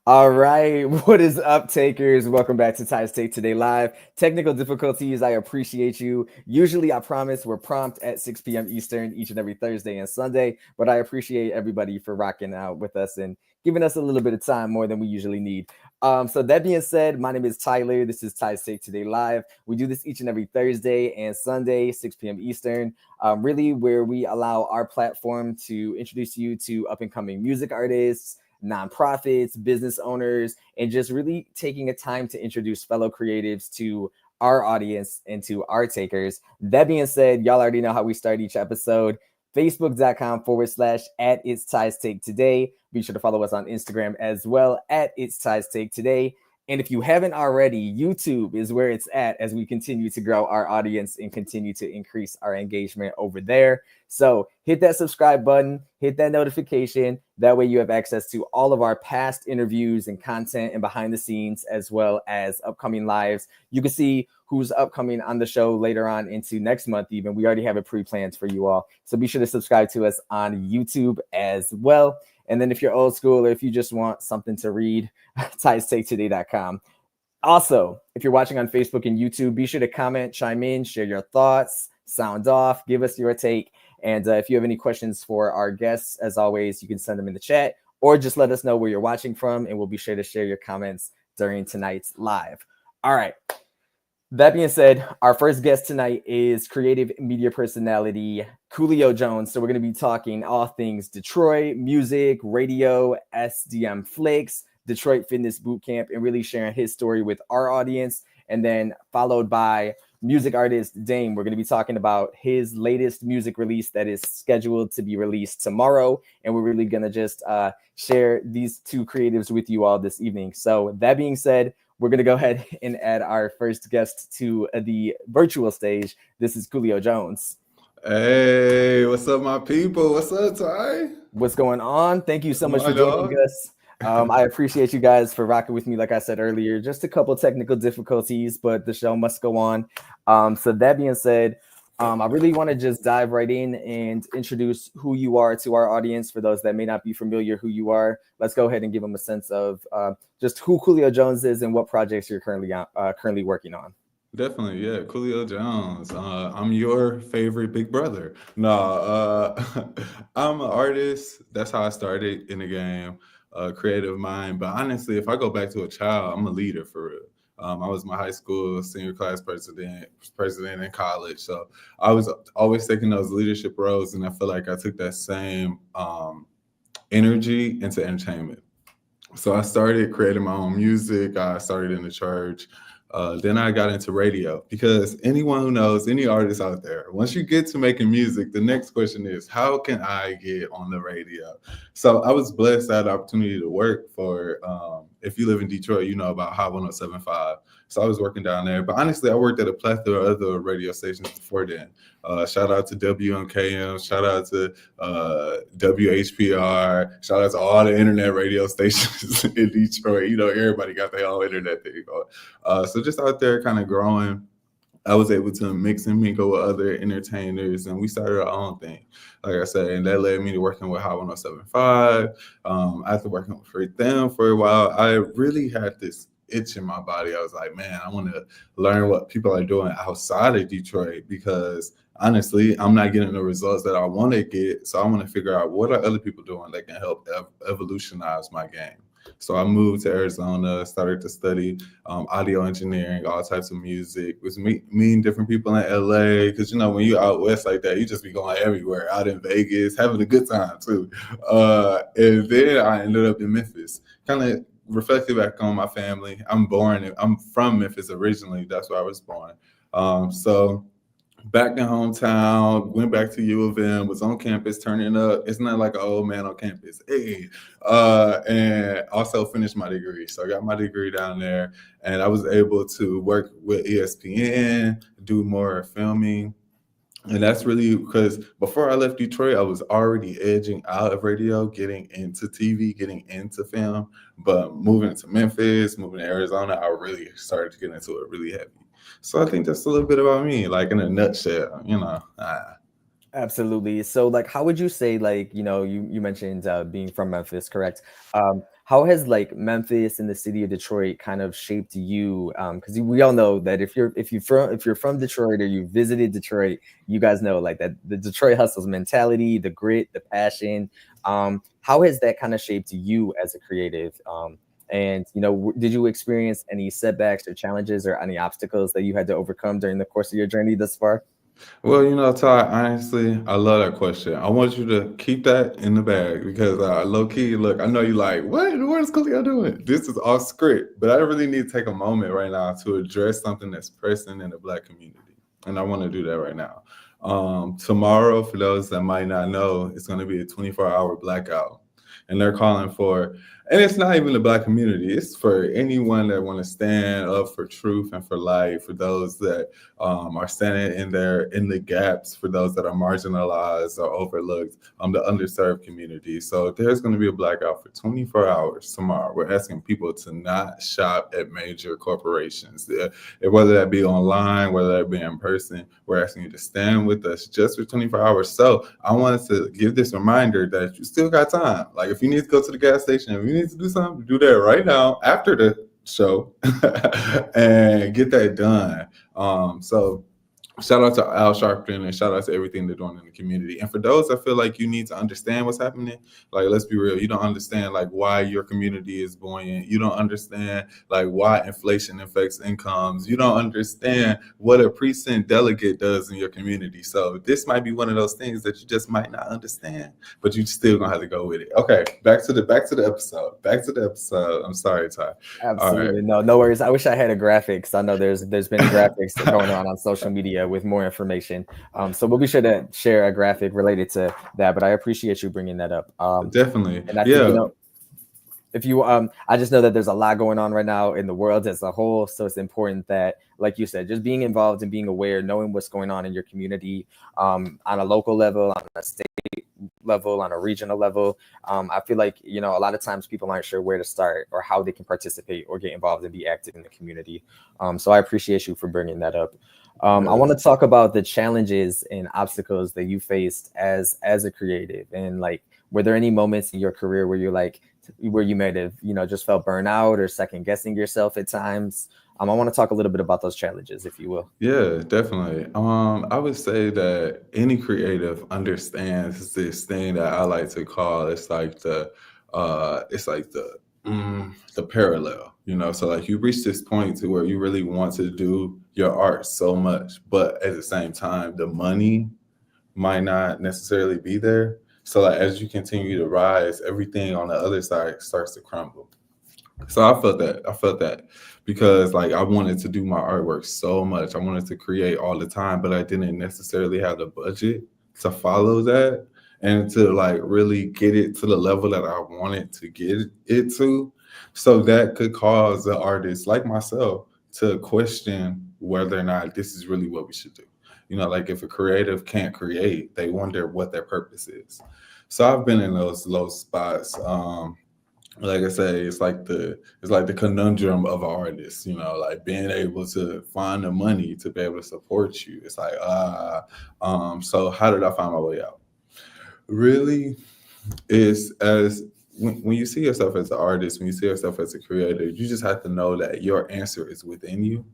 All right, what is up, takers? Welcome back to Ties Take Today Live. Technical difficulties, I appreciate you. Usually, I promise we're prompt at 6 p.m. Eastern each and every Thursday and Sunday, but I appreciate everybody for rocking out with us and giving us a little bit of time more than we usually need. So that being said, my name is Tyler. This is Ties Take Today Live. We do this each and every Thursday and Sunday, 6 p.m. Eastern, really where we allow our platform to introduce you to up and coming music artists, nonprofits, business owners, and just really taking a time to introduce fellow creatives to our audience and to our takers. That being said, y'all already know how we start each episode. Facebook.com/ at It's Ties Take Today. Be sure to follow us on Instagram as well at It's Ties Take Today. And if you haven't already, YouTube is where it's at as we continue to grow our audience and continue to increase our engagement over there. So hit that subscribe button, hit that notification. That way you have access to all of our past interviews and content and behind the scenes, as well as upcoming lives. You can see who's upcoming on the show later on into next month even. We already have it pre-planned for you all. So be sure to subscribe to us on YouTube as well. And then if you're old school or if you just want something to read, tiestaketoday.com. Also, if you're watching on Facebook and YouTube, be sure to comment, chime in, share your thoughts, sound off, give us your take. And if you have any questions for our guests, as always, you can send them in the chat or just let us know where you're watching from, and we'll be sure to share your comments during tonight's live. All right. That being said, our first guest tonight is creative media personality Coolio Jones. So we're going to be talking all things Detroit, music, radio, SDM flicks, Detroit Fitness Bootcamp, and really sharing his story with our audience. And then followed by music artist Dame. We're going to be talking about his latest music release that is scheduled to be released tomorrow. And we're really going to just share these two creatives with you all this evening. So that being said, we're going to go ahead and add our first guest to the virtual stage. This is Coolio Jones. Hey, what's up, my people? What's up, Ty? What's going on? Thank you so much My for joining dog. us. I appreciate you guys for rocking with me. Like I said earlier, just a couple technical difficulties, but the show must go on. So that being said, I really want to just dive right in and introduce who you are to our audience. For those that may not be familiar who you are, let's go ahead and give them a sense of just who Coolio Jones is and what projects you're currently working on. Definitely, yeah. Coolio Jones. I'm your favorite big brother. No, I'm an artist. That's how I started in the game. Creative mind. But honestly, if I go back to a child, I'm a leader for real. I was my high school senior class president in college. So I was always taking those leadership roles, and I feel like I took that same energy into entertainment. So I started creating my own music. I started in the church. Then I got into radio because anyone who knows, any artist out there, once you get to making music, the next question is, how can I get on the radio? So I was blessed to have the opportunity to work for, if you live in Detroit, you know about Hot 107.5. So I was working down there. But honestly, I worked at a plethora of other radio stations before then. Shout out to WMKM, shout out to WHPR, shout out to all the internet radio stations in Detroit. You know, everybody got their own internet thing going. So just out there kind of growing, I was able to mix and mingle with other entertainers, and we started our own thing, like I said, and that led me to working with Hot 107.5. After working for them for a while, I really had this itch in my body. I was like, man, I want to learn what people are doing outside of Detroit because honestly, I'm not getting the results that I want to get. So I want to figure out what are other people doing that can help evolutionize my game. So I moved to Arizona, started to study audio engineering, all types of music. It was meeting different people in LA because, you know, when you out west like that, you just be going everywhere, out in Vegas, having a good time too. And then I ended up in Memphis, kind of reflecting back on my family. I'm from Memphis originally. That's where I was born. So back in hometown, went back to U of M, was on campus turning up. It's not like an old man on campus. Hey. And also finished my degree. So I got my degree down there and I was able to work with ESPN, do more filming. And that's really because before I left Detroit, I was already edging out of radio, getting into TV, getting into film. But moving to Memphis, moving to Arizona, I really started to get into it really heavy. So I think that's a little bit about me, like in a nutshell, you know. Absolutely. So, like, how would you say, like, you mentioned being from Memphis, correct? How how has like Memphis and the city of Detroit kind of shaped you? Because we all know that if you're from Detroit or you visited Detroit, you guys know like that the Detroit hustles mentality, the grit, the passion. How has that kind of shaped you as a creative? And did you experience any setbacks or challenges or any obstacles that you had to overcome during the course of your journey thus far? Well, Ty, honestly, I love that question. I want you to keep that in the bag because low key, look, I know you like, what is Coolio doing? This is off script, but I really need to take a moment right now to address something that's pressing in the Black community. And I want to do that right now. Tomorrow, for those that might not know, it's going to be a 24-hour blackout. And they're calling for, and it's not even the Black community, it's for anyone that want to stand up for truth and for life, for those that are standing in the gaps, for those that are marginalized or overlooked, the underserved community. So there's going to be a blackout for 24 hours tomorrow. We're asking people to not shop at major corporations, whether that be online, whether that be in person. We're asking you to stand with us just for 24 hours. So I wanted to give this reminder that you still got time. Like if you need to go to the gas station, if you need to do something, do that right now after the show and get that done. So shout out to Al Sharpton and shout out to everything they're doing in the community. And for those that feel like you need to understand what's happening, like, let's be real, you don't understand like why your community is buoyant. You don't understand like why inflation affects incomes. You don't understand what a precinct delegate does in your community. So this might be one of those things that you just might not understand, but you still gonna have to go with it. Okay, back to the episode. I'm sorry, Ty. Absolutely. Right. No worries. I wish I had a graphics. I know there's been graphics going on social media with more information. So we'll be sure to share a graphic related to that, but I appreciate you bringing that up. Definitely. And I think, if you, I just know that there's a lot going on right now in the world as a whole. So it's important that, like you said, just being involved and being aware, knowing what's going on in your community, on a local level, on a state level, on a regional level. I feel like, a lot of times people aren't sure where to start or how they can participate or get involved and be active in the community. So I appreciate you for bringing that up. I want to talk about the challenges and obstacles that you faced as a creative, and like, were there any moments in your career where where you might have, just felt burnout or second guessing yourself at times? I want to talk a little bit about those challenges, if you will. Yeah, definitely. I would say that any creative understands this thing that I like to call the parallel, so like you reach this point to where you really want to do your art so much, but at the same time, the money might not necessarily be there. So like as you continue to rise, everything on the other side starts to crumble. So I felt that because like I wanted to do my artwork so much. I wanted to create all the time, but I didn't necessarily have the budget to follow that and to like really get it to the level that I wanted to get it to. So that could cause an artist like myself to question whether or not this is really what we should do. Like if a creative can't create, they wonder what their purpose is. So I've been in those low spots. Like I say, it's like the conundrum of artists, like being able to find the money to be able to support you. It's like, so how did I find my way out? Really, is as when you see yourself as an artist, when you see yourself as a creator, you just have to know that your answer is within you.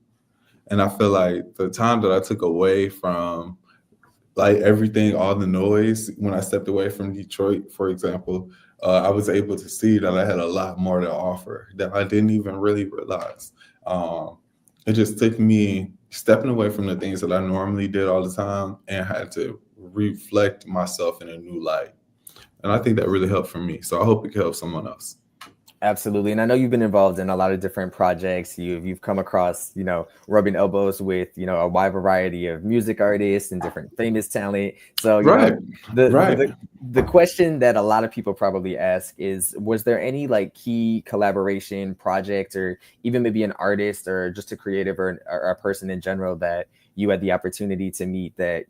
And I feel like the time that I took away from like everything, all the noise, when I stepped away from Detroit, for example, I was able to see that I had a lot more to offer that I didn't even really realize. It just took me stepping away from the things that I normally did all the time and had to reflect myself in a new light. And I think that really helped for me. So I hope it can help someone else. Absolutely. And I know you've been involved in a lot of different projects. You've come across, rubbing elbows with, a wide variety of music artists and different famous talent. So, the question that a lot of people probably ask is, was there any like key collaboration project or even maybe an artist or just a creative or a person in general that you had the opportunity to meet that,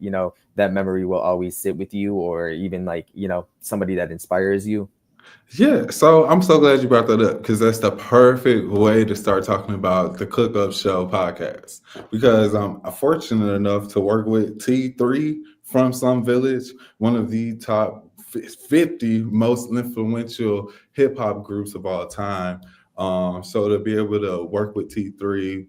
that memory will always sit with you, or even like, somebody that inspires you? Yeah, so I'm so glad you brought that up because that's the perfect way to start talking about the Cook Up Show podcast. Because I'm fortunate enough to work with T3 from Some Village, one of the top 50 most influential hip hop groups of all time. So to be able to work with T3,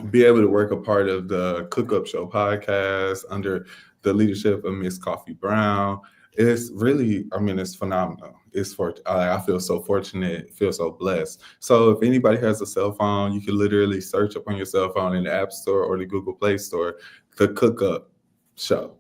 be able to work a part of the Cook Up Show podcast under the leadership of Miss Coffee Brown. It's really, I mean, it's phenomenal. I feel so fortunate, feel so blessed. So if anybody has a cell phone, you can literally search up on your cell phone in the App Store or the Google Play Store, the Cook Up Show.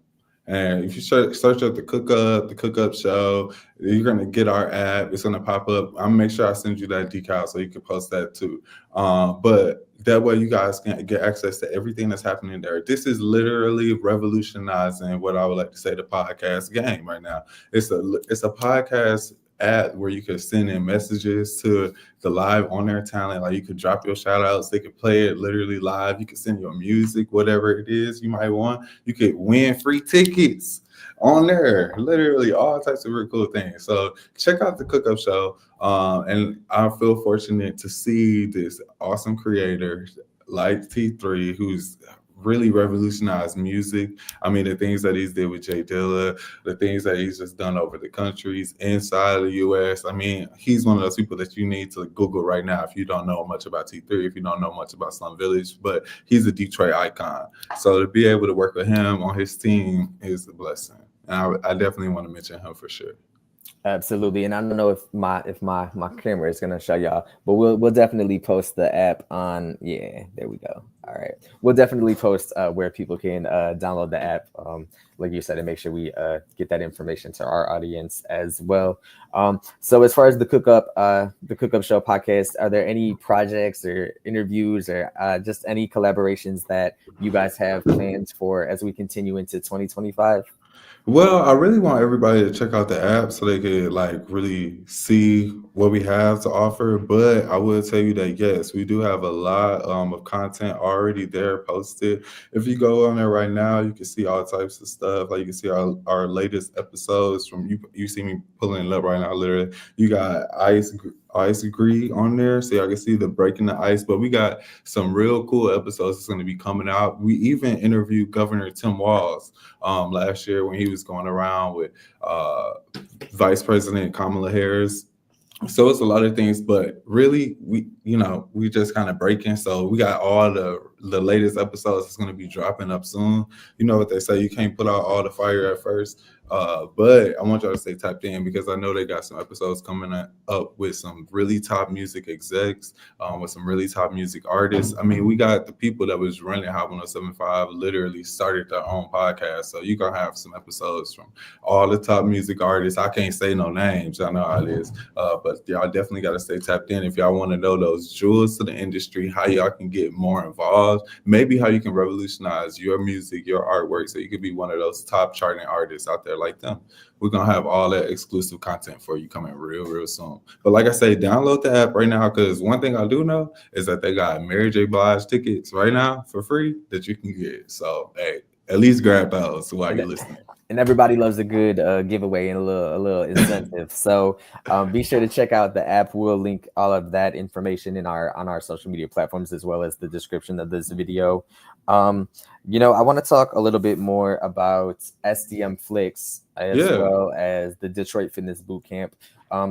And if you search up the Cook Up Show, you're gonna get our app. It's gonna pop up. I'm gonna make sure I send you that decal so you can post that too. But that way you guys can get access to everything that's happening there. This is literally revolutionizing what I would like to say the podcast game right now. It's a podcast app where you can send in messages to the live on air talent. Like you could drop your shout outs, they could play it literally live. You can send your music, whatever it is you might want. You could win free tickets on there, literally all types of really cool things. So check out the Cook Up Show. And I feel fortunate to see this awesome creator like T3, who's really revolutionized music. I mean, the things that he's did with Jay Dilla, the things that he's just done over the countries, inside of the US. I mean, he's one of those people that you need to Google right now if you don't know much about T3, if you don't know much about Slum Village, but he's a Detroit icon. So to be able to work with him on his team is a blessing. And I definitely want to mention him for sure. Absolutely, and I don't know if my camera is gonna show y'all, but we'll definitely post the app on. Yeah, there we go. All right, we'll definitely post where people can download the app, like you said, and make sure we get that information to our audience as well. So as far as the Cook Up Show podcast, are there any projects or interviews or just any collaborations that you guys have plans for as we continue into 2025? Well, I really want everybody to check out the app so they could like really see what we have to offer. But I will tell you that yes, we do have a lot of content already there posted. If you go on there right now, you can see all types of stuff. Like you can see our latest episodes from you see me pulling it up right now, literally. You got Ice Agree on there, so y'all can see the breaking the ice. But we got some real cool episodes that's going to be coming out. We even interviewed Governor Tim Walz last year when he was going around with Vice President Kamala Harris. So it's a lot of things, but really we just kind of breaking. So we got all the latest episodes that's going to be dropping up soon. You know what they say, you can't put out all the fire at first. But I want y'all to stay tapped in because I know they got some episodes coming up with some really top music execs, with some really top music artists. I mean, we got the people that was running Hot 107.5 literally started their own podcast. So you're going to have some episodes from all the top music artists. I can't say no names. I know how it is. But y'all definitely got to stay tapped in if y'all want to know those jewels to the industry, how y'all can get more involved, maybe how you can revolutionize your music, your artwork, so you could be one of those top charting artists out there like them. We're going to have all that exclusive content for you coming real soon. But like I say, download the app right now, because one thing I do know is that they got Mary J. Blige tickets right now for free that you can get. So, hey, at least grab those while you're listening. And everybody loves a good giveaway and a little incentive. So be sure to check out the app. We'll link all of that information on our social media platforms, as well as the description of this video. I want to talk a little bit more about SDM Flicks as well as the Detroit Fitness Bootcamp.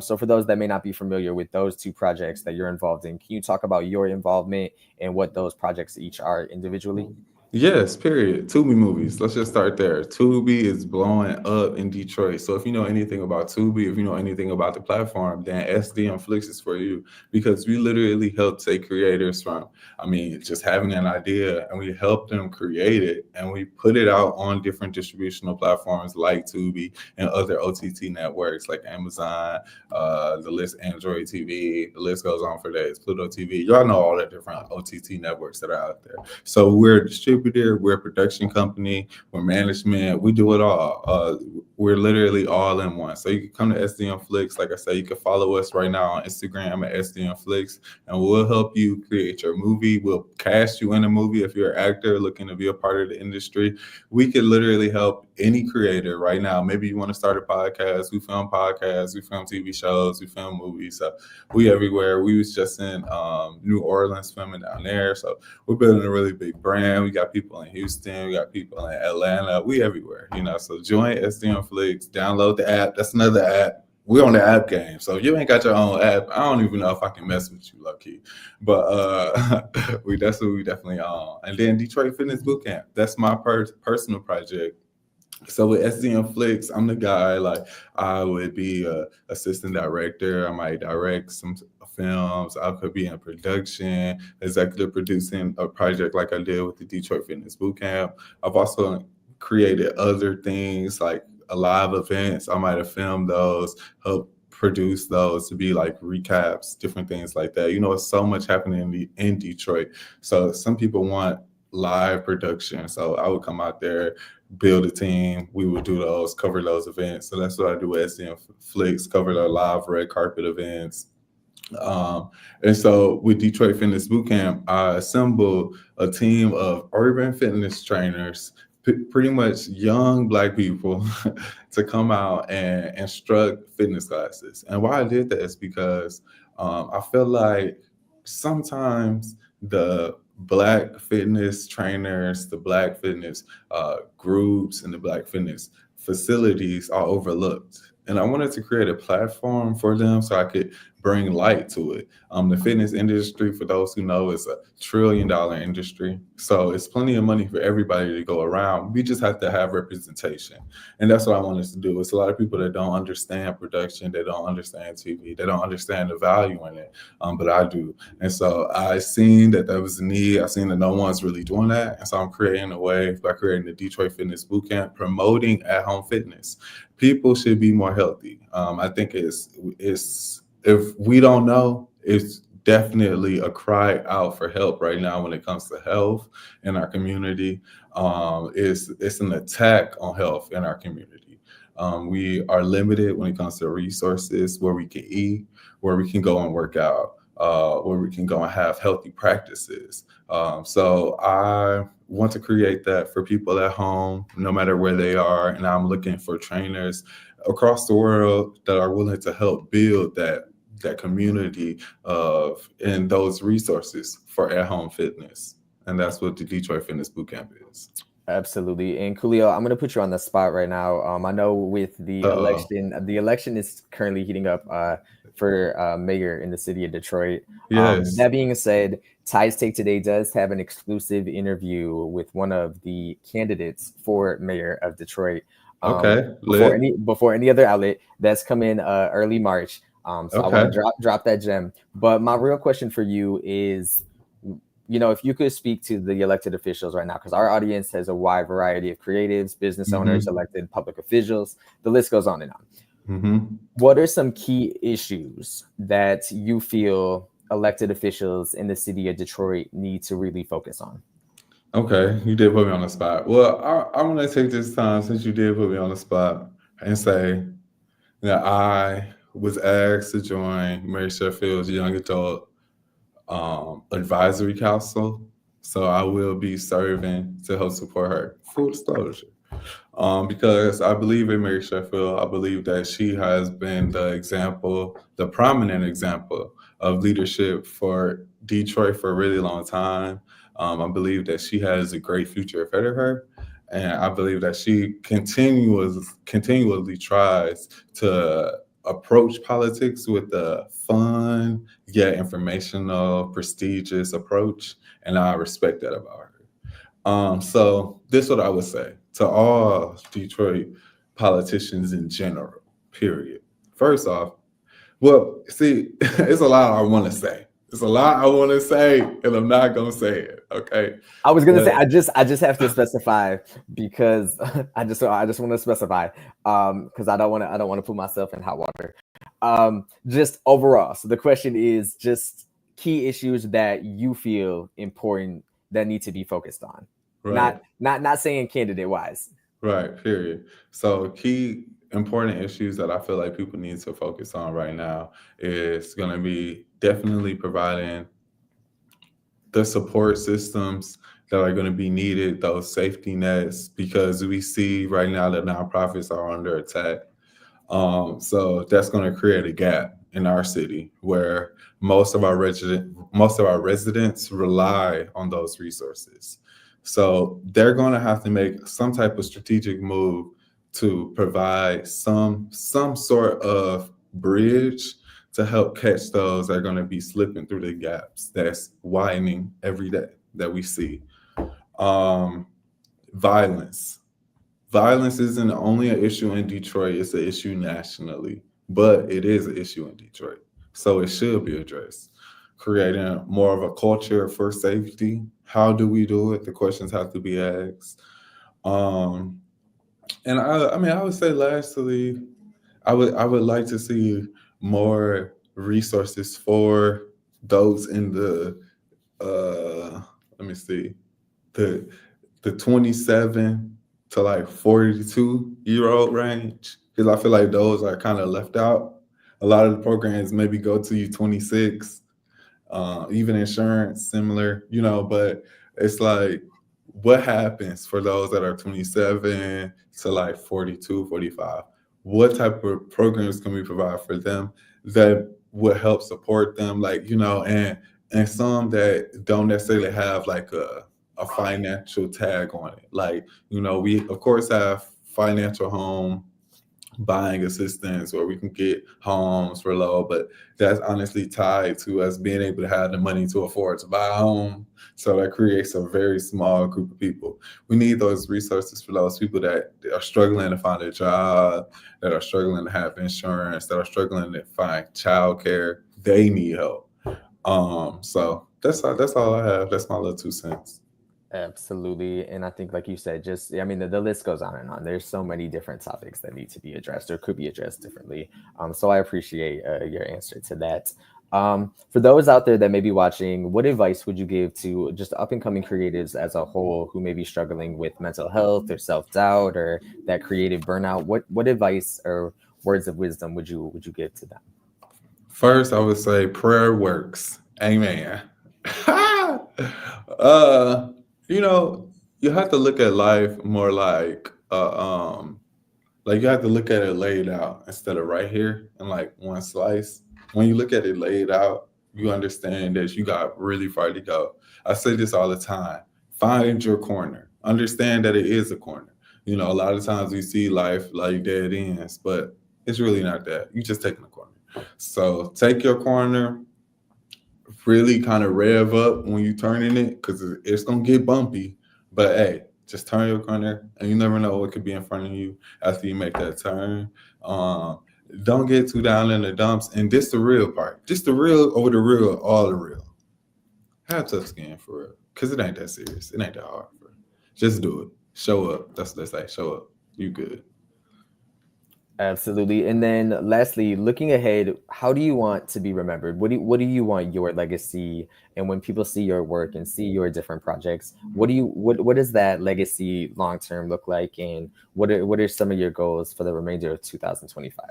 So for those that may not be familiar with those two projects that you're involved in, can you talk about your involvement and what those projects each are individually? Yes, period. Tubi movies. Let's just start there. Tubi is blowing up in Detroit. So if you know anything about Tubi, if you know anything about the platform, then SDM Flicks is for you, because we literally help take creators from, just having an idea, and we help them create it, and we put it out on different distributional platforms like Tubi and other OTT networks like Amazon, the list, Android TV, the list goes on for days, Pluto TV. Y'all know all the different OTT networks that are out there. So we're distributing. We're a production company, we're management, we do it all. We're literally all in one. So you can come to SDM Flicks. Like I said, you can follow us right now on Instagram at SDM Flicks, and we'll help you create your movie. We'll cast you in a movie if you're an actor looking to be a part of the industry. We could literally help any creator right now. Maybe you want to start a podcast. We film podcasts, we film TV shows, we film movies. So we everywhere. We was just in New Orleans filming down there. So we're building a really big brand. We got people in Houston, we got people in Atlanta, we everywhere, so join SDM Flicks. Download the app. That's another app. We're on the app game. So if you ain't got your own app, I don't even know if I can mess with you, low key. But that's what we definitely on. And then Detroit Fitness Bootcamp. That's my personal project. So with SDM Flicks, I'm the guy. Like, I would be a assistant director. I might direct some films. I could be in production, executive producing a project like I did with the Detroit Fitness Bootcamp. I've also created other things like live events. I might have filmed those, help produce those to be like recaps, different things like that. You know, it's so much happening in Detroit. So some people want live production. So I would come out there, build a team. We would do those, cover those events. So that's what I do with SDM Flicks, cover the live red carpet events. And so with Detroit Fitness Bootcamp, I assembled a team of urban fitness trainers, pretty much young Black people, to come out and instruct fitness classes. And why I did that is because I feel like sometimes the Black fitness trainers, the Black fitness groups, and the Black fitness facilities are overlooked. And I wanted to create a platform for them so I could bring light to it. The fitness industry, for those who know, is $1 trillion industry. So it's plenty of money for everybody to go around. We just have to have representation. And that's what I wanted to do. It's a lot of people that don't understand production. They don't understand TV. They don't understand the value in it. But I do. And so I seen that there was a need. I seen that no one's really doing that. And so I'm creating a way by creating the Detroit Fitness Bootcamp, promoting at-home fitness. People should be more healthy. I think it's if we don't know, it's definitely a cry out for help right now when it comes to health in our community. It's an attack on health in our community. We are limited when it comes to resources, where we can eat, where we can go and work out, where we can go and have healthy practices. So I want to create that for people at home, no matter where they are. And I'm looking for trainers across the world that are willing to help build that community of and those resources for at-home fitness. And that's what the Detroit Fitness Bootcamp is. Absolutely. And Coolio, I'm going to put you on the spot right now. I know with the election is currently heating up for mayor in the city of Detroit. Yes. That being said, Ties Take Today does have an exclusive interview with one of the candidates for mayor of Detroit. Okay. Before any other outlet. That's coming early March. So I want to drop that gem. But my real question for you is, you know, if you could speak to the elected officials right now, because our audience has a wide variety of creatives, business owners, elected public officials, the list goes on and on. What are some key issues that you feel elected officials in the city of Detroit need to really focus on? Okay, you did put me on the spot. Well, I want to take this time, since you did put me on the spot, and say that I was asked to join Mary Sheffield's Young Adult Advisory Council. So I will be serving to help support her. Full disclosure. Because I believe in Mary Sheffield. I believe that she has been the prominent example of leadership for Detroit for a really long time. I believe that she has a great future ahead of her. And I believe that she continually tries to approach politics with a fun, yet informational, prestigious approach. And I respect that about her. So this is what I would say to all Detroit politicians in general, period. First off, well, see, it's a lot I want to say. It's a lot I want to say, and I'm not gonna say it. Okay. I was gonna say I just have to specify, because I just want to specify because I don't want to put myself in hot water. Just overall. So the question is just key issues that you feel important that need to be focused on. Right. Not saying candidate wise. Right. Period. So key important issues that I feel like people need to focus on right now is going to be definitely providing the support systems that are going to be needed, those safety nets, because we see right now that nonprofits are under attack. So that's going to create a gap in our city where most of our residents rely on those resources. So they're going to have to make some type of strategic move to provide some sort of bridge to help catch those that are going to be slipping through the gaps that's widening every day that we see. Um, violence. Violence isn't only an issue in Detroit, it's an issue nationally, but it is an issue in Detroit. So it should be addressed. Creating more of a culture for safety. How do we do it? The questions have to be asked. Um, and I mean, I would say lastly, I would like to see more resources for those in the let me see, the 27 to like 42-year-old range, because I feel like those are kind of left out. A lot of the programs maybe go to you 26, even insurance similar, but it's like, what happens for those that are 27 to like 42, 45? What type of programs can we provide for them that would help support them? Like, and some that don't necessarily have like a financial tag on it. Like, we of course have financial home buying assistance, or we can get homes for low, but that's honestly tied to us being able to have the money to afford to buy a home. So that creates a very small group of people. We need those resources for those people that are struggling to find a job, that are struggling to have insurance, that are struggling to find childcare. They need help. So that's all I have. That's my little 2 cents. Absolutely. And I think, like you said, just, I mean, the list goes on and on. There's so many different topics that need to be addressed or could be addressed differently. So I appreciate your answer to that. For those out there that may be watching, what advice would you give to just up and coming creatives as a whole who may be struggling with mental health or self-doubt or that creative burnout? What advice or words of wisdom would you give to them? First, I would say prayer works. Amen. uh, you know, you have to look at life more like you have to look at it laid out instead of right here in like one slice. When you look at it laid out, you understand that you got really far to go. I say this all the time. Find your corner. Understand that it is a corner. A lot of times we see life like dead ends, but it's really not that. You just taking a corner. So take your corner, really kind of rev up when you turning it, because it's gonna get bumpy. But hey, just turn your corner, and you never know what could be in front of you after you make that turn. Don't get too down in the dumps. And this the real part. Just the real over the real, all the real. Have tough skin for real, because it ain't that serious. It ain't that hard. For real. Just do it. Show up. That's what they say. Show up. You good. Absolutely. And then lastly, looking ahead, how do you want to be remembered? What do you want your legacy, and when people see your work and see your different projects, what does that legacy long term look like, and what are some of your goals for the remainder of 2025?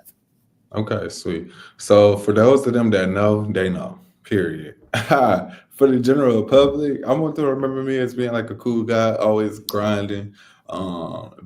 Okay, sweet. So for those of them that know, they know. Period. For the general public, I want them to remember me as being like a cool guy, always grinding,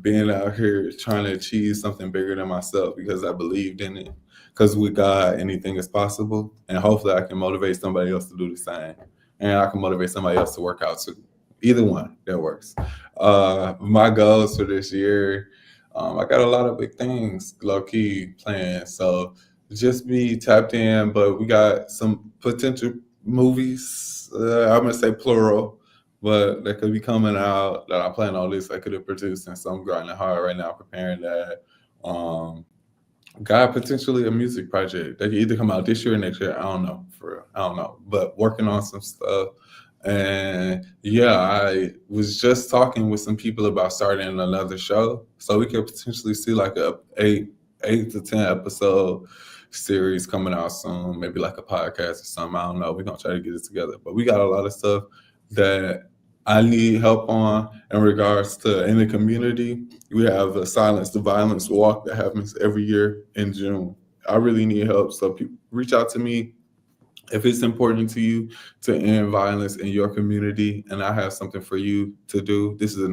being out here trying to achieve something bigger than myself because I believed in it. Because with God, anything is possible, and hopefully, I can motivate somebody else to do the same, and I can motivate somebody else to work out too. Either one that works. My goals for this year. I got a lot of big things, low key planned. So just be tapped in, but we got some potential movies. I'm gonna say plural, but that could be coming out that I plan on this. I could have produced, and so I'm grinding hard right now, preparing that. Um, got potentially a music project that could either come out this year or next year. I don't know, for real. I don't know, but working on some stuff. And yeah, I was just talking with some people about starting another show, so we could potentially see like a eight to 10 episode series coming out soon, maybe like a podcast or something. I don't know. We're gonna try to get it together, but we got a lot of stuff that I need help on in regards to in the community. We have a Silence the Violence walk that happens every year in June. I really need help, so people reach out to me if it's important to you to end violence in your community, and I have something for you to do. This is a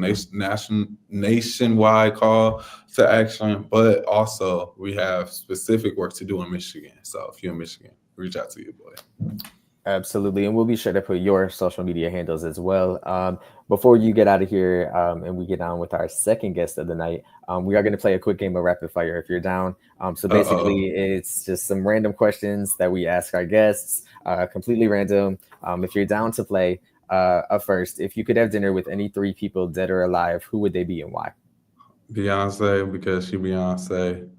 nationwide call to action, but also we have specific work to do in Michigan. So if you're in Michigan, reach out to your boy. Absolutely. And we'll be sure to put your social media handles as well. Before you get out of here and we get on with our second guest of the night, we are going to play a quick game of rapid fire if you're down. So basically, Uh-oh. it's just some random questions that we ask our guests, completely random. If you're down to play, up first, if you could have dinner with any three people, dead or alive, who would they be and why? Beyonce, because she Beyonce.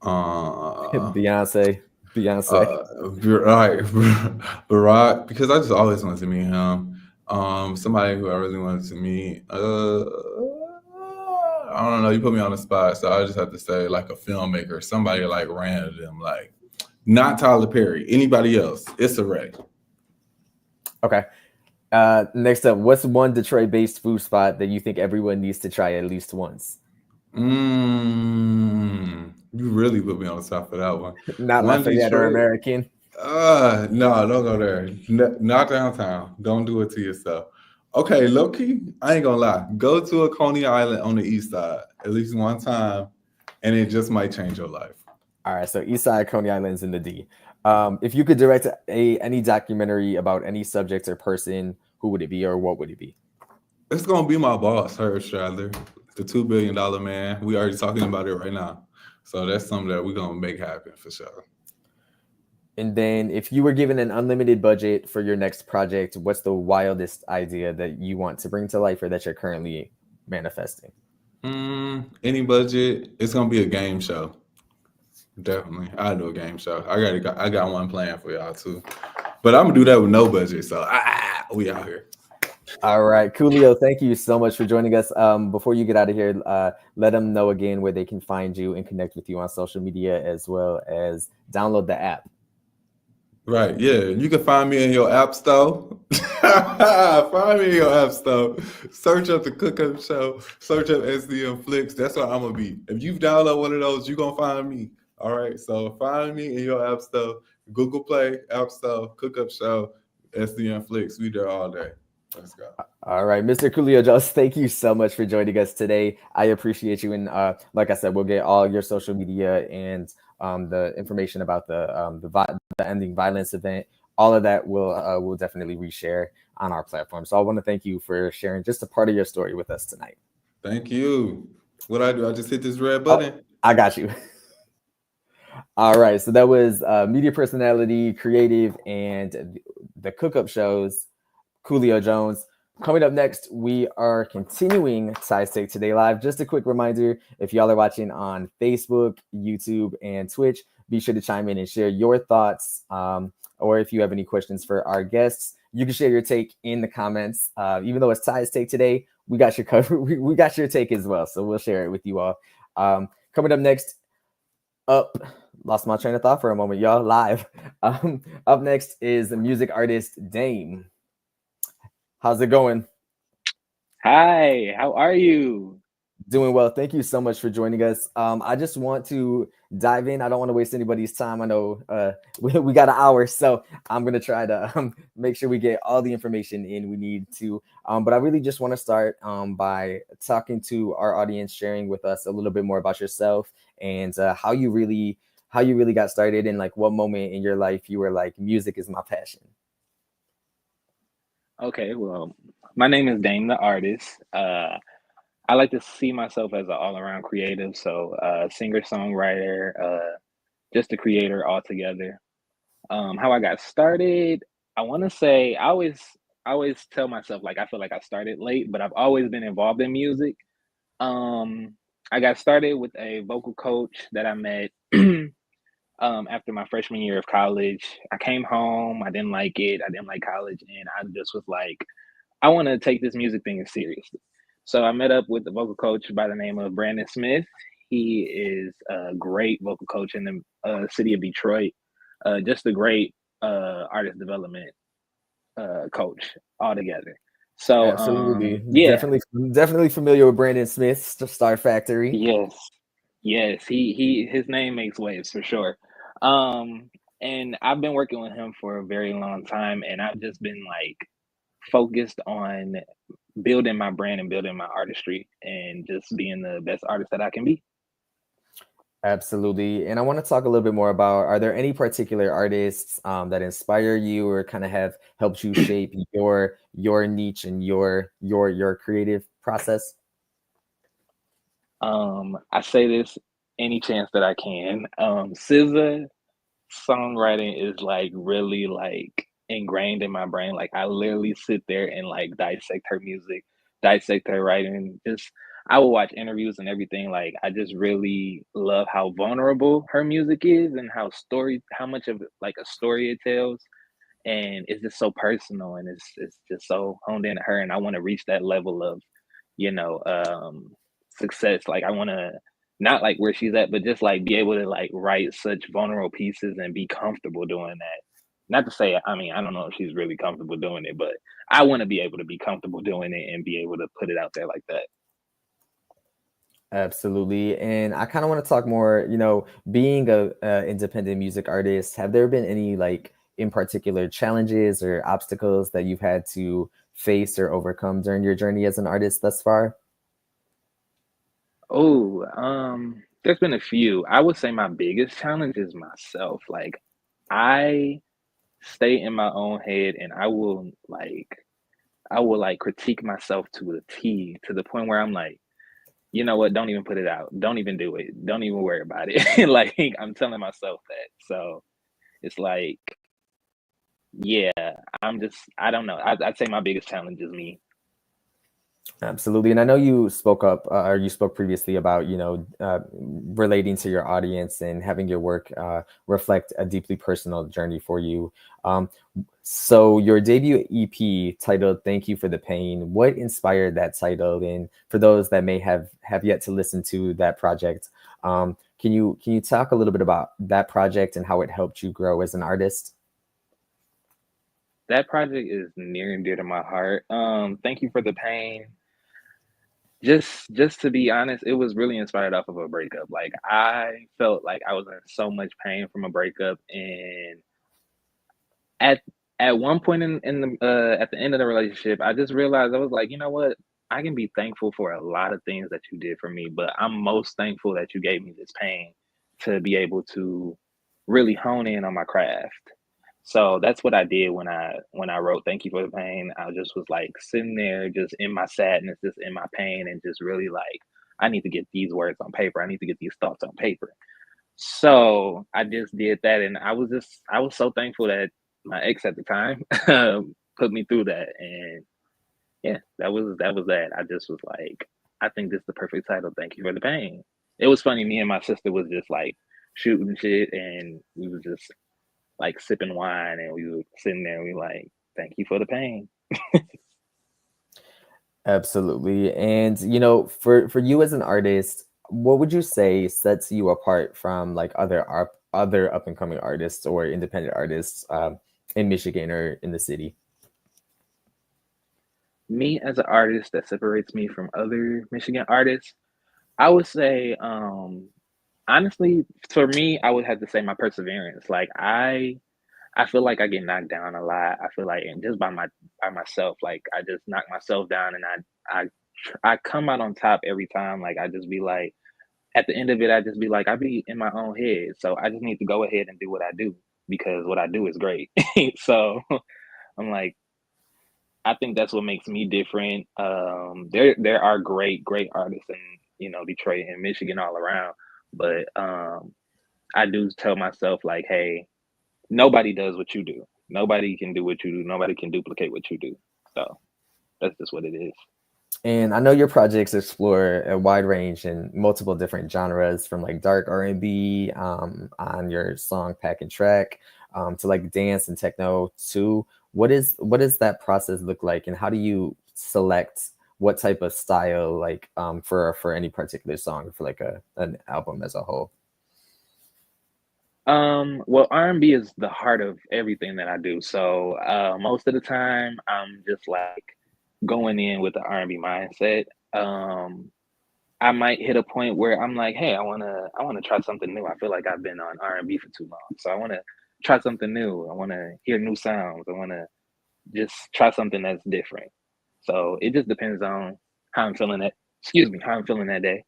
Uh, Beyonce, Beyonce. right, Barack, because I just always wanted to meet him. Somebody who I really wanted to meet. I don't know. You put me on the spot, so I just have to say like a filmmaker, somebody like random, like not Tyler Perry, anybody else. It's a Ray. Okay. Next up, what's one Detroit-based food spot that you think everyone needs to try at least once? You really put me on the spot for that one. Not One Lafayette or Detroit. American. No, don't go there. Not downtown. Don't do it to yourself. Okay, low key, I ain't gonna lie. Go to a Coney Island on the east side at least one time, and it just might change your life. All right, so East Side, Coney Island's in the D. If you could direct any documentary about any subject or person, who would it be or what would it be? It's gonna be my boss, Herb Stradler, the $2 billion man. We already talking about it right now, so that's something that we're gonna make happen for sure. And then, if you were given an unlimited budget for your next project, what's the wildest idea that you want to bring to life or that you're currently manifesting? Any budget, it's gonna be a game show. Definitely, I do a game show. I got one planned for y'all too, but I'm gonna do that with no budget. So we out here. All right, Coolio, thank you so much for joining us. Before you get out of here, let them know again where they can find you and connect with you on social media as well as download the app. Right, yeah. You can find me in your app store. Find me in your app store. Search up the Cook Up Show. Search up SDM Flicks. That's where I'm gonna be. If you download one of those, you're gonna find me. All right. So find me in your app store. Google Play, App Store, Cook Up Show, SDM Flicks. We there all day. Let's go. All right, Mr. Coolio Jones, thank you so much for joining us today. I appreciate you. And like I said, we'll get all your social media and the information about the ending violence event. All of that we'll definitely reshare on our platform. So I want to thank you for sharing just a part of your story with us tonight. Thank you. What I do? I just hit this red Oh, button. I got you. All right, so that was media personality, creative, and the cook-up shows, Coolio Jones. Coming up next, we are continuing Size Take Today Live. Just a quick reminder, if y'all are watching on Facebook, YouTube, and Twitch, be sure to chime in and share your thoughts. Or if you have any questions for our guests, you can share your take in the comments. Even though it's Size Take today, we got your cover. We got your take as well, so we'll share it with you all. Coming up next, lost my train of thought for a moment, y'all. Live. Up next is the music artist Dame. How's it going? Hi, how are you? Doing well. Thank you so much for joining us. I just want to dive in. I don't want to waste anybody's time. I know we got an hour, so I'm going to try to make sure we get all the information in we need to. But I really just want to start by talking to our audience, sharing with us a little bit more about yourself and how you really got started and like what moment in your life you were like, music is my passion. Okay, well, my name is Dame the artist. I like to see myself as an all-around creative, so singer, songwriter, just a creator altogether. How I got started, I want to say I always tell myself like I feel like I started late, but I've always been involved in music. Um, I got started with a vocal coach that I met after my freshman year of college. I came home, I didn't like it, I didn't like college, and I just was like, I want to take this music thing seriously. So I met up with the vocal coach by the name of Brandon Smith. He is a great vocal coach in the city of Detroit, just a great artist development coach altogether. So Absolutely. yeah, Definitely familiar with Brandon Smith, Star Factory. yes, yes, he his name makes waves for sure. Um, and I've been working with him for a very long time, and I've just been like focused on building my brand and building my artistry and just being the best artist that I can be. Absolutely. And I want to talk a little bit more about, are there any particular artists that inspire you or kind of have helped you shape your niche and your creative process? I say this any chance that I can. SZA songwriting is like really like ingrained in my brain. Like I literally sit there and like dissect her music, dissect her writing. Just I will watch interviews and everything. Like I just really love how vulnerable her music is and how much of like a story it tells. And it's just so personal and it's just so honed into her. And I want to reach that level of, you know, success. Like I want to not like where she's at, but just like be able to like write such vulnerable pieces and be comfortable doing that. Not to say, I mean, I don't know if she's really comfortable doing it, but I want to be able to be comfortable doing it and be able to put it out there like that. Absolutely. And I kind of want to talk more, being a independent music artist, have there been any like in particular challenges or obstacles that you've had to face or overcome during your journey as an artist thus far? Oh, there's been a few. I would say my biggest challenge is myself. Like I stay in my own head and I will like critique myself to a T to the point where I'm like, you know what, don't even put it out. Don't even do it. Don't even worry about it. Like I'm telling myself that. So it's like, yeah, I don't know. I'd say my biggest challenge is me. Absolutely. And I know you spoke up or you spoke previously about, relating to your audience and having your work reflect a deeply personal journey for you. So your debut EP titled "Thank You for the Pain," what inspired that title? And for those that may have yet to listen to that project, can you talk a little bit about that project and how it helped you grow as an artist? That project is near and dear to my heart. Thank you for the pain. Just to be honest, it was really inspired off of a breakup. Like I felt like I was in so much pain from a breakup, and at at one point in the at the end of the relationship, I just realized I was like, you know what? I can be thankful for a lot of things that you did for me, but I'm most thankful that you gave me this pain to be able to really hone in on my craft. So that's what I did when I wrote "Thank You for the Pain." I just was like sitting there, just in my sadness, just in my pain, and just really like, I need to get these words on paper. I need to get these thoughts on paper. So I just did that, and I was so thankful that my ex at the time put me through that, and yeah, that was that. I just was like, I think this is the perfect title. Thank you for the pain. It was funny. Me and my sister was just like shooting shit, and we was just like sipping wine, and we were sitting there. And we like, thank you for the pain. Absolutely. And for you as an artist, what would you say sets you apart from like other up and coming artists or independent artists in Michigan or in the city? Me as an artist that separates me from other Michigan artists, I would say, honestly, for me, I would have to say my perseverance. Like I feel like I get knocked down a lot. I feel like, and just by myself, like I just knock myself down, and I come out on top every time. Like I just be like, at the end of it, I just be like, I be in my own head, so I just need to go ahead and do what I do because what I do is great. So I'm like, I think that's what makes me different. There are great artists in Detroit and Michigan all around, but I do tell myself like, hey, nobody does what you do. Nobody can do what you do. Nobody can duplicate what you do. So that's just what it is. And I know your projects explore a wide range in multiple different genres, from like dark R&B on your song Pack and Track to like dance and techno too. What does that process look like, and how do you select what type of style like for any particular song for like an album as a whole? Well, R&B is the heart of everything that I do. So most of the time, I'm just like going in with the R&B mindset. Um, I might hit a point where I'm like, hey, I wanna try something new. I feel like I've been on R&B for too long, so I wanna try something new. I wanna hear new sounds. I wanna just try something that's different. So it just depends on how I'm feeling that. Excuse me, how I'm feeling that day.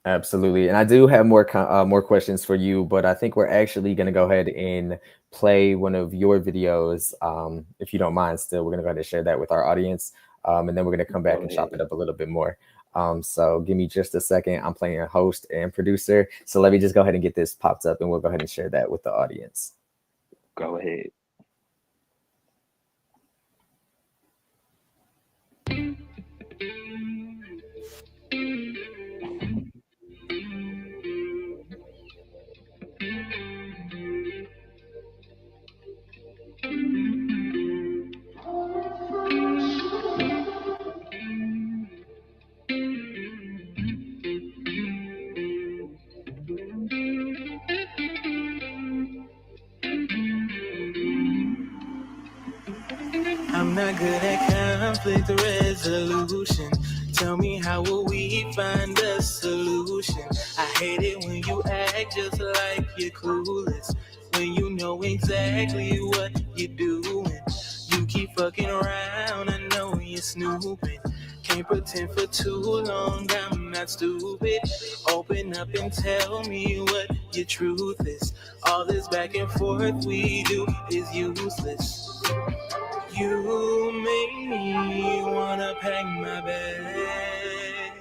Absolutely. And I do have more questions for you, but I think we're actually going to go ahead and play one of your videos. If you don't mind still, we're going to go ahead and share that with our audience. And then we're going to come back Go and chop ahead. it up a little bit more. So give me just a second. I'm playing a host and producer. So let me just go ahead and get this popped up and we'll go ahead and share that with the audience. Go ahead. I'm not good at conflict resolution. Tell me, how will we find a solution? I hate it when you act just like you're clueless, when you know exactly what you're doing. You keep fucking around, I know you're snooping. Can't pretend for too long, I'm not stupid. Open up and tell me what your truth is. All this back and forth we do is useless. You make me wanna pack my bag.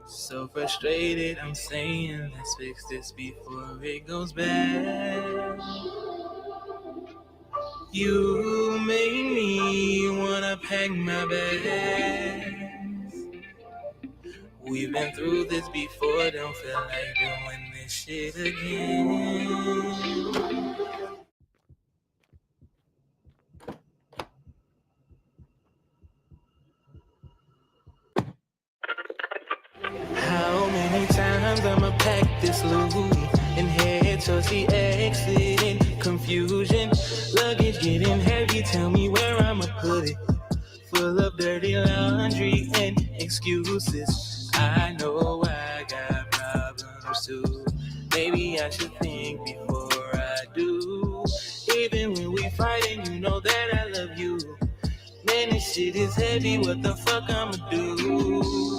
So frustrated, I'm saying let's fix this before it goes bad. You make me wanna pack my bags. We've been through this before, don't feel like doing this shit again. How many times I'ma pack this Louis and head towards the exit in confusion? Luggage getting heavy, tell me where I'ma put it. Full of dirty laundry and excuses. I know I got problems too. Maybe I should think before I do. Even when we fighting, you know that I love you. Man, this shit is heavy, what the fuck I'ma do?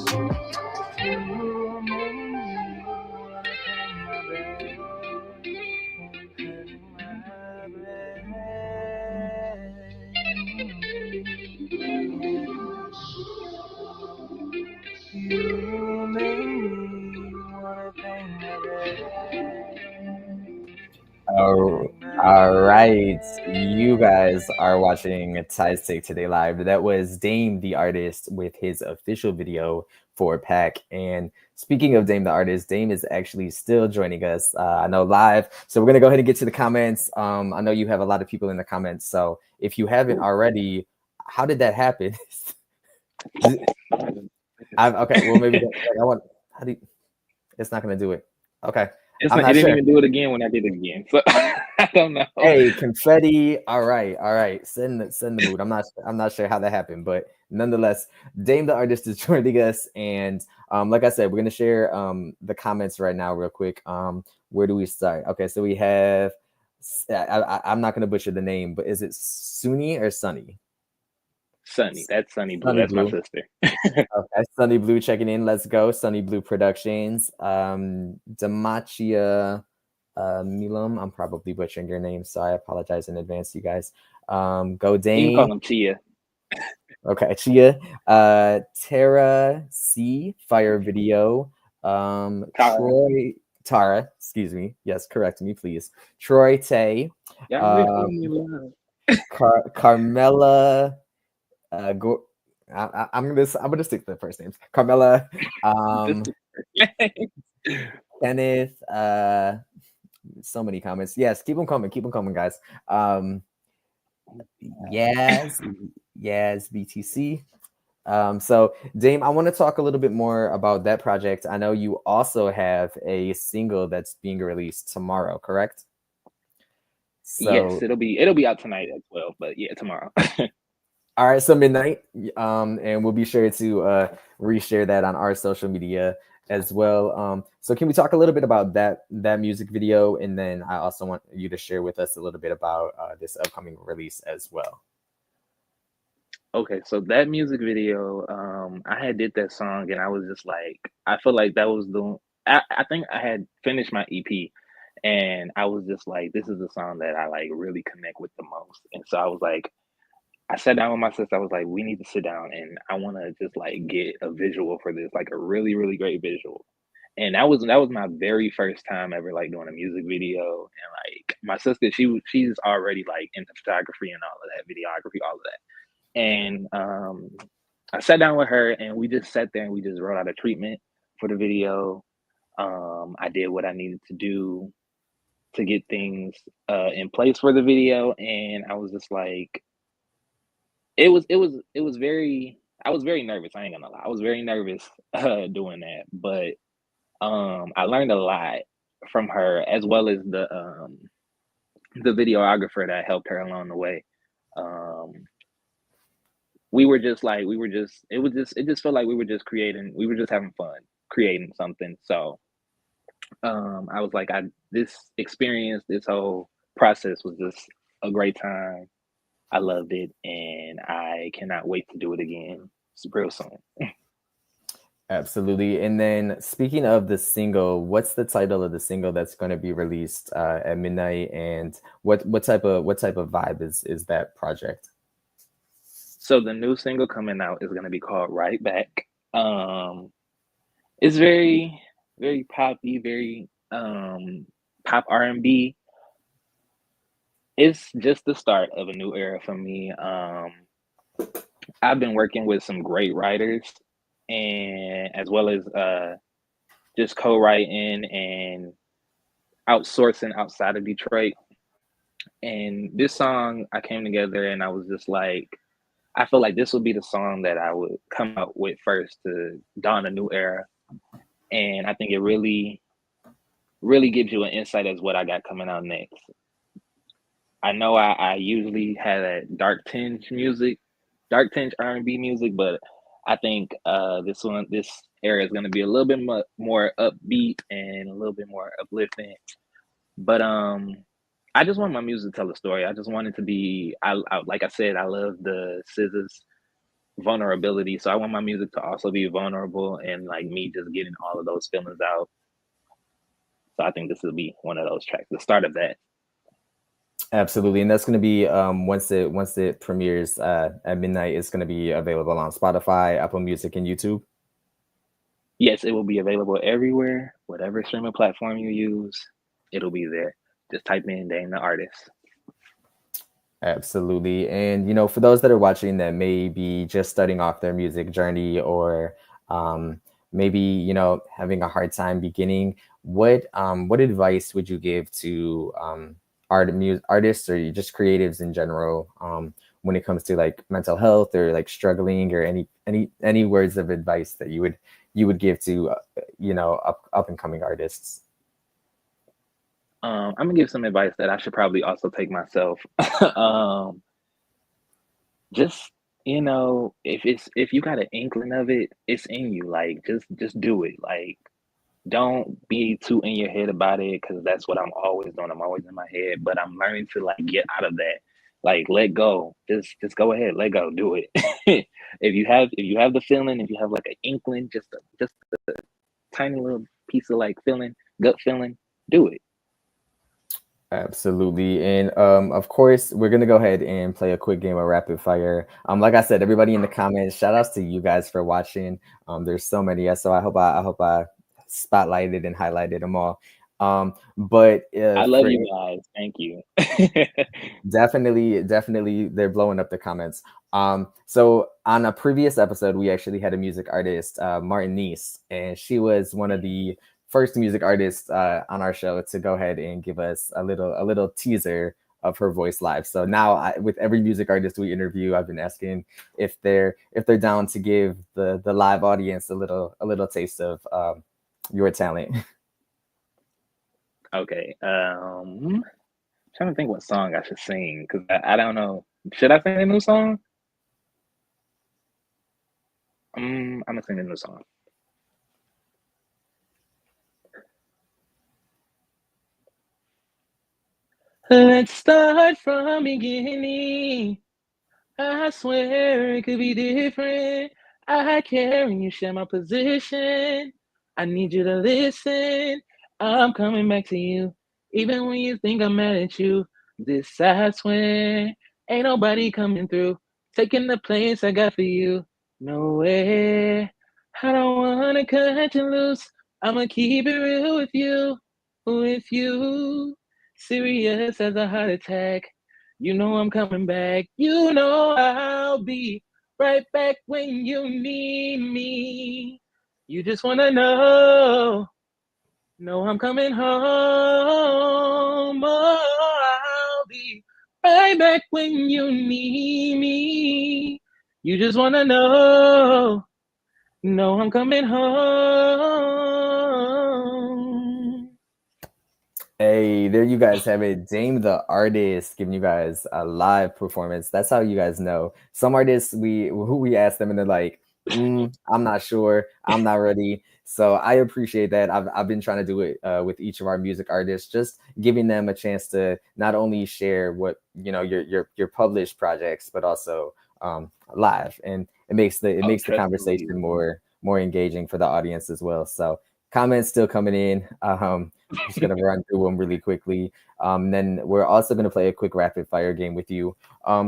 All right, you guys are watching Ties Take Today Live. That was Dame the artist with his official video for Pack. And speaking of Dame the artist, Dame is actually still joining us. I know live. So we're gonna go ahead and get to the comments. I know you have a lot of people in the comments. So if you haven't already, how did that happen? Okay, well maybe I want. How do you, it's not gonna do it. Okay. It's I'm not, not it didn't sure. even do it again when I did it again. So I don't know. Hey, confetti. All right. Send the mood. I'm not sure how that happened, but nonetheless, Dame the artist is joining us, and like I said, we're gonna share the comments right now, real quick. Where do we start? Okay, so we have. I'm not gonna butcher the name, but is it Sunny or Sunny? Sunny. That's Sunny Blue. Sunny That's my Blue. sister. Okay, Sunny Blue checking in. Let's go, Sunny Blue Productions. Damachia Milam. I'm probably butchering your name, so I apologize in advance, you guys. Go You can Dane. call him Chia. Okay, Chia. Tara C. Fire Video. Tara, excuse me. Yes, correct me, please. Troy Tay. Y'all really call me love. Carmela. I'm gonna stick to the first names. Carmela, Kenneth, so many comments. Yes, keep them coming, guys. Yes, BTC. So Dame, I want to talk a little bit more about that project. I know you also have a single that's being released tomorrow, correct? So, yes, it'll be out tonight as well, but yeah, tomorrow. All right, so midnight, and we'll be sure to reshare that on our social media as well. So can we talk a little bit about that music video, and then I also want you to share with us a little bit about this upcoming release as well. Okay, so that music video, I had did that song and I was just like, I feel like that was I think I had finished my EP and I was just like, this is the song that I like really connect with the most. And so I was like, I sat down with my sister. I was like, we need to sit down and I want to just like get a visual for this, like a really, really great visual. And that was my very first time ever like doing a music video. And like my sister, she's already like into photography and all of that, videography, all of that. And I sat down with her and we just sat there and we just wrote out a treatment for the video. I did what I needed to do to get things in place for the video, and I was just like, it was very. I was very nervous. I ain't gonna lie. I was very nervous doing that, but I learned a lot from her as well as the videographer that helped her along the way. Um, we were just like it just felt like we were just creating. We were just having fun creating something. So I was like, I this experience, this whole process was just a great time. I loved it, and I cannot wait to do it again real soon. Absolutely. And then speaking of the single, what's the title of the single that's going to be released at midnight? And what type of vibe is that project? So the new single coming out is gonna be called Right Back. It's very, very poppy, very pop R&B. It's just the start of a new era for me. I've been working with some great writers and as well as just co-writing and outsourcing outside of Detroit. And this song I came together and I was just like, I feel like this would be the song that I would come out with first to dawn a new era. And I think it really, really gives you an insight as what I got coming out next. I know I usually have that dark tinge R&B music, but I think this era is going to be a little bit more upbeat and a little bit more uplifting. But I just want my music to tell a story. I just want it to be. Like I said, I love the SZA's vulnerability, so I want my music to also be vulnerable and like me just getting all of those feelings out. So I think this will be one of those tracks, the start of that. Absolutely. And that's going to be once it premieres at midnight, it's going to be available on Spotify, Apple Music, and YouTube. Yes, it will be available everywhere, whatever streaming platform you use, it'll be there. Just type in Dame the Artist. Absolutely. And for those that are watching that may be just starting off their music journey or maybe having a hard time beginning, what advice would you give to artists or just creatives in general when it comes to like mental health or like struggling, or any words of advice that you would give to up and coming artists? I'm gonna give some advice that I should probably also take myself. Just if you got an inkling of it, it's in you. Like just do it. Like don't be too in your head about it, because that's what I'm always doing. I'm always in my head, but I'm learning to like get out of that. Like let go. Just go ahead. Let go. Do it. If you have the feeling, if you have like an inkling, just a tiny little piece of like feeling, gut feeling, do it. Absolutely. And of course, we're gonna go ahead and play a quick game of rapid fire. Like I said, everybody in the comments, shout outs to you guys for watching. There's so many, so I hope I spotlighted and highlighted them all. But I love you guys. Thank you. definitely they're blowing up the comments. So on a previous episode, we actually had a music artist, Martinice, and she was one of the first music artists on our show to go ahead and give us a little teaser of her voice live. So now with every music artist we interview, I've been asking if they're down to give the live audience a little taste of your talent. Okay. Trying to think what song I should sing, because I don't know. Should I sing a new song? I'm gonna sing a new song. Let's start from beginning. I swear it could be different. I care and you share my position. I need you to listen. I'm coming back to you. Even when you think I'm mad at you. This I swear. Ain't nobody coming through. Taking the place I got for you. No way. I don't wanna cut you loose. I'ma keep it real with you. With you. Serious as a heart attack. You know I'm coming back. You know I'll be right back when you need me. You just wanna know. No, I'm coming home. Oh, I'll be right back when you need me. You just wanna know. No, I'm coming home. Hey, there you guys have it. Dame the artist giving you guys a live performance. That's how you guys know. Some artists we ask them and they're like, I'm not sure, I'm not ready. So I appreciate that. I've been trying to do it with each of our music artists, just giving them a chance to not only share what your published projects, but also live, and it makes the conversation more engaging for the audience as well. So comments still coming in. Just gonna run through them really quickly. Then we're also gonna play a quick rapid fire game with you.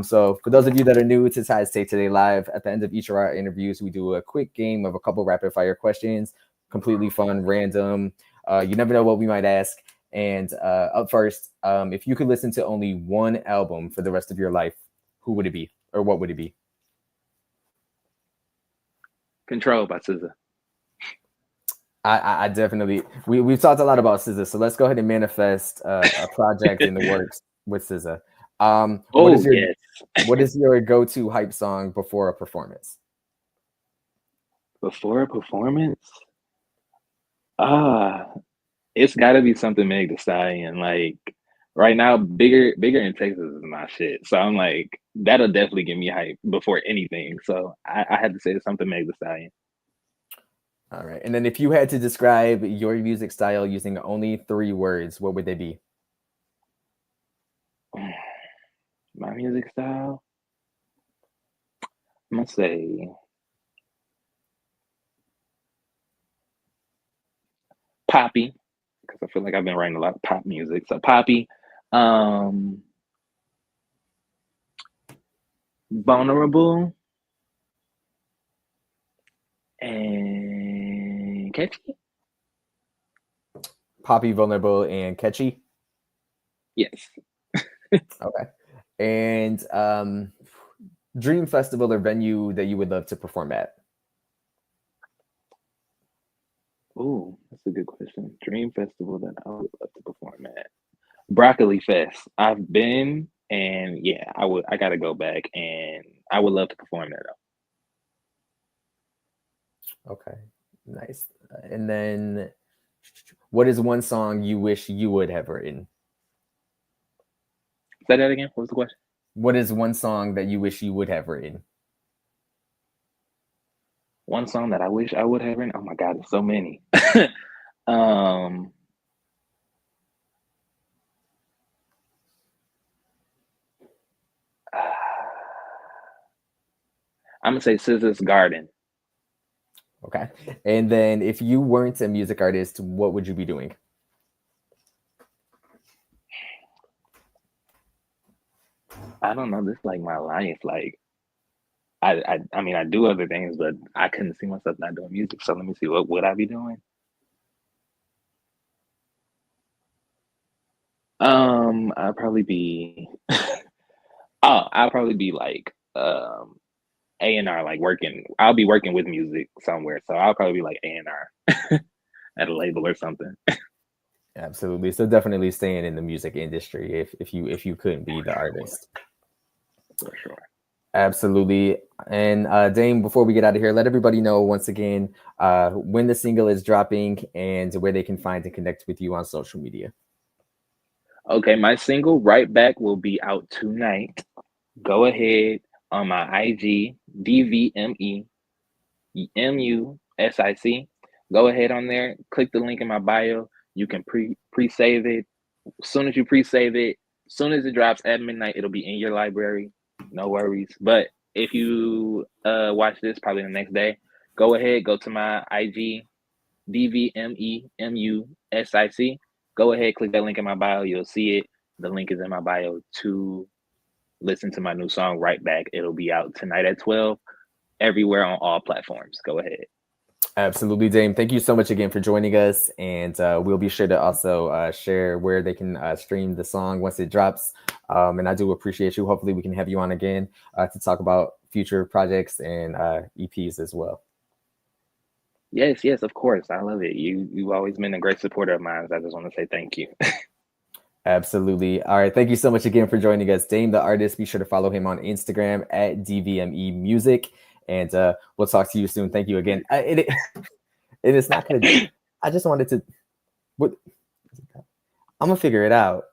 So for those of you that are new to Ties Take Today Live, at the end of each of our interviews, we do a quick game of a couple rapid fire questions, completely fun, random. You never know what we might ask. And up first, if you could listen to only one album for the rest of your life, who would it be, or what would it be? Control by SZA. I definitely we've talked a lot about SZA, so let's go ahead and manifest a project in the works with SZA. What is your go-to hype song before a performance? Before a performance? It's got to be something Meg Thee Stallion. Like right now, bigger in Texas is my shit. So I'm like, that'll definitely get me hype before anything. So I had to say something Meg Thee Stallion. All right. And then if you had to describe your music style using only 3 words, what would they be? My music style? I'm going to say poppy, because I feel like I've been writing a lot of pop music. So poppy, vulnerable, and catchy. Poppy, vulnerable, and catchy? Yes. Okay. And dream festival or venue that you would love to perform at? Oh, that's a good question. Dream festival that I would love to perform at. Broccoli Fest. I've been, and yeah, I gotta go back, and I would love to perform there though. Okay, nice. And then, what is one song you wish you would have written? Say that again. What was the question? What is one song that you wish you would have written? One song that I wish I would have written? Oh my God, there's so many. I'm gonna say SZA's Garden. Okay. And then if you weren't a music artist, what would you be doing? I don't know. This is like my life. Like I mean, I do other things, but I couldn't see myself not doing music. So let me see, what would I be doing? I'd probably be I'll probably be like A&R, like working. I'll be working with music somewhere. So I'll probably be like A&R at a label or something. Absolutely. So definitely staying in the music industry if you couldn't be the artist. For sure. Absolutely. And Dame, before we get out of here, let everybody know once again when the single is dropping and where they can find and connect with you on social media. Okay, my single Right Back will be out tonight. Go ahead on my IG, DVME MUSIC. Go ahead on there, click the link in my bio. You can pre-save it. As soon as you pre-save it, as soon as it drops at midnight, it'll be in your library. No worries. But if you watch this probably the next day, go ahead, go to my IG, DVMEMUSIC. Go ahead, click that link in my bio. You'll see it. The link is in my bio to listen to my new song, Right Back. It'll be out tonight at 12, everywhere on all platforms. Go ahead. Absolutely, Dame. Thank you so much again for joining us. And we'll be sure to also share where they can stream the song once it drops. And I do appreciate you. Hopefully we can have you on again to talk about future projects and EPs as well. Yes, of course. I love it. You've always been a great supporter of mine. So I just want to say thank you. Absolutely. All right. Thank you so much again for joining us. Dame the Artist. Be sure to follow him on Instagram at DVME Music. And we'll talk to you soon. Thank you again. It is not going to. I just wanted to. What? I'm going to figure it out.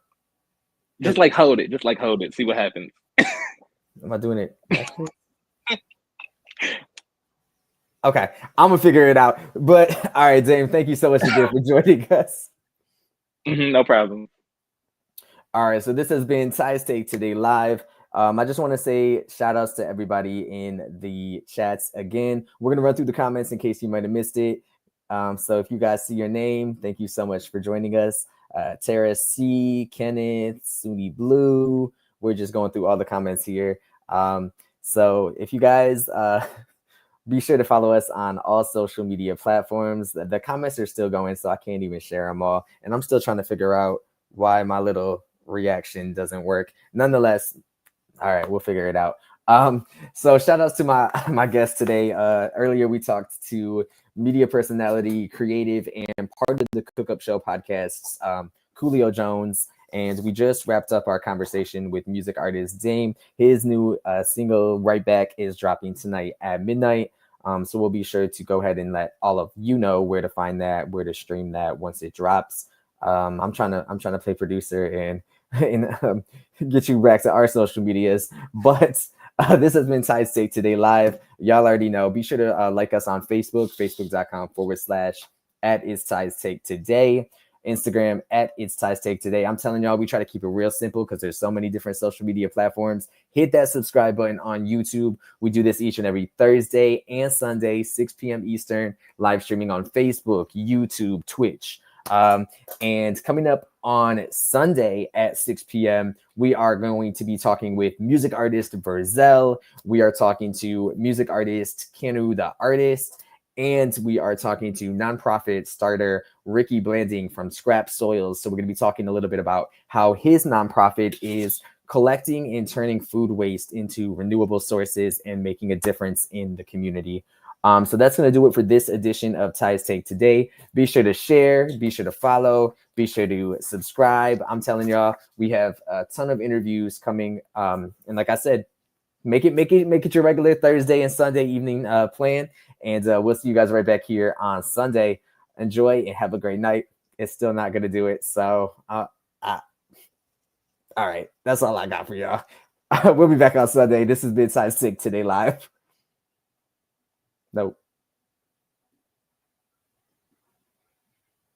Just like hold it. See what happens. Am I doing it? Okay. I'm going to figure it out. But all right, Dame, thank you so much again for joining us. No problem. All right, so this has been Ty's Take Today Live. I just want to say shout outs to everybody in the chats again. We're going to run through the comments in case you might have missed it. So if you guys see your name, thank you so much for joining us. Tara C, Kenneth, Suni Blue. We're just going through all the comments here. So if you guys be sure to follow us on all social media platforms. The comments are still going, so I can't even share them all. And I'm still trying to figure out why my little reaction doesn't work. Nonetheless, all right, we'll figure it out. So shout outs to my guest today. Earlier we talked to media personality, creative, and part of the Cook Up Show podcasts, Coolio Jones, and we just wrapped up our conversation with music artist Dame. His new single Right Back is dropping tonight at midnight. So we'll be sure to go ahead and let all of you know where to find that, where to stream that once it drops. I'm trying to play producer and get you back to our social medias. But this has been Ty's Take Today Live. Y'all already know. Be sure to like us on Facebook, facebook.com/@It'sTysTakeToday. Instagram @It'sTysTakeToday. I'm telling y'all, we try to keep it real simple because there's so many different social media platforms. Hit that subscribe button on YouTube. We do this each and every Thursday and Sunday, 6 p.m. Eastern, live streaming on Facebook, YouTube, Twitch. And coming up on Sunday at 6 p.m., we are going to be talking with music artist Verzel. We are talking to music artist Kenu the Artist. And we are talking to nonprofit starter Ricky Blanding from Scrap Soils. So we're going to be talking a little bit about how his nonprofit is collecting and turning food waste into renewable sources and making a difference in the community. So that's going to do it for this edition of Ty's Take Today. Be sure to share, be sure to follow, be sure to subscribe. I'm telling y'all, we have a ton of interviews coming. And like I said, make it your regular Thursday and Sunday evening plan. And we'll see you guys right back here on Sunday. Enjoy and have a great night. It's still not going to do it. So, all right. That's all I got for y'all. We'll be back on Sunday. This has been Ty's Take Today Live. Nope.